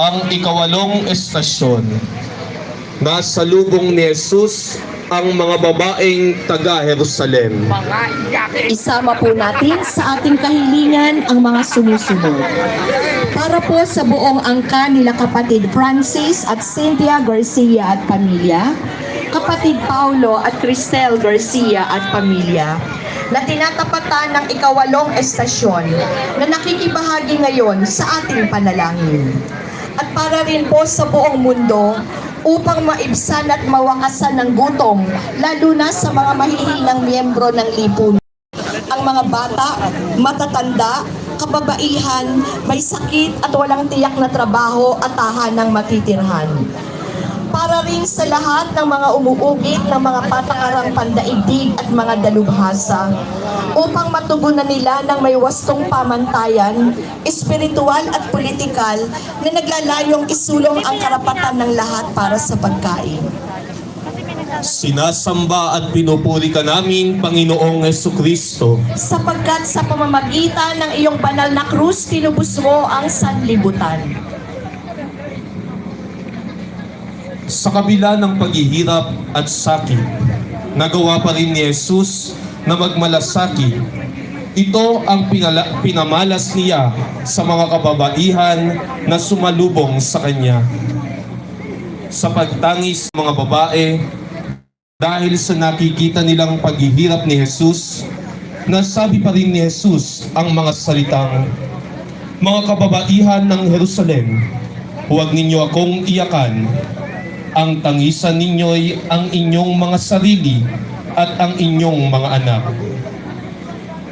Ang ikawalong estasyon. Nasa lubong ni Jesus ang mga babaeng taga-Jerusalem. Isama po natin sa ating kahilingan ang mga sumusunod. Para po sa buong angka nila kapatid Francis at Cynthia Garcia at pamilya, kapatid Paulo at Cristel Garcia at pamilya, na tinatapatan ng ikawalong estasyon na nakikibahagi ngayon sa ating panalangin. At para rin po sa buong mundo upang maibsan at mawakasan ng gutom, lalo na sa mga mahihinang miyembro ng lipunan. Ang mga bata, matatanda, kababaihan, may sakit at walang tiyak na trabaho at tahanang matitirhan. Para rin sa lahat ng mga umuugit ng mga patakarang pandaigdig at mga dalubhasa upang matugunan nila ng may wastong pamantayan, espiritual at politikal na naglalayong isulong ang karapatan ng lahat para sa pagkain. Sinasamba at pinupuri ka namin, Panginoong Jesucristo, Sapagkat sa pamamagitan ng iyong banal na krus, tinubos mo ang sanlibutan. sa kabila ng paghihirap at sakit, nagawa pa rin ni Jesus na magmalasakit. Ito ang pinamalas niya sa mga kababaihan na sumalubong sa Kanya. Sa pagtangis ng mga babae, dahil sa nakikita nilang paghihirap ni Jesus, nasabi pa rin ni Jesus ang mga salitang, "Mga kababaihan ng Jerusalem, huwag ninyo akong iyakan. Ang tangisan ninyo'y ang inyong mga sarili at ang inyong mga anak."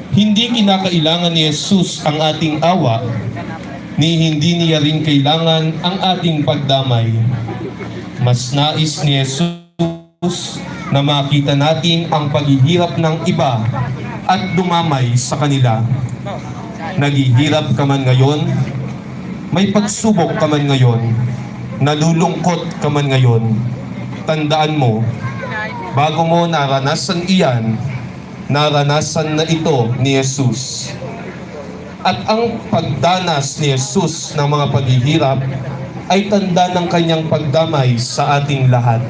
Hindi kinakailangan ni Jesus ang ating awa, ni hindi niya rin kailangan ang ating pagdamay. Mas nais ni Jesus na makita natin ang paghihirap ng iba at dumamay sa kanila. Naghihirap ka man ngayon, may pagsubok ka man ngayon, nalulungkot ka man ngayon, tandaan mo, bago mo naranasan iyan, naranasan na ito ni Jesus. At ang pagdanas ni Jesus ng mga paghihirap ay tanda ng kanyang pagdamay sa ating lahat.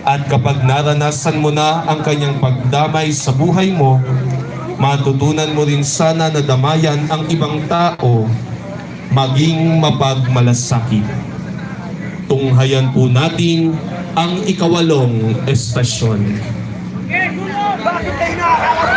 At kapag naranasan mo na ang kanyang pagdamay sa buhay mo, matutunan mo rin sana na damayan ang ibang tao, maging mapagmalasakit. Tunghayan po natin ang ikawalong estasyon. Bakit kayo nakakalakas?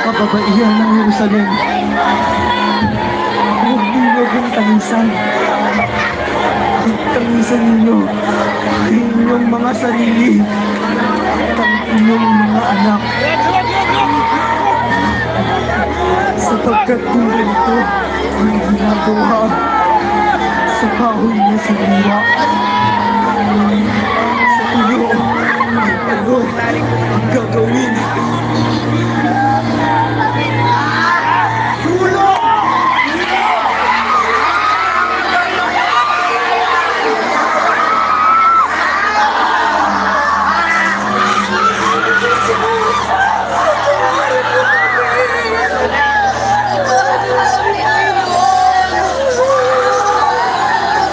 Kababaihan ng Jerusalem, huwag ninyo akong tangisan. Tangisan ninyo ang inyong mga sarili at ang inyong mga anak. Sapagkat kung ganito ang ginagawa sa kahoy na sinira,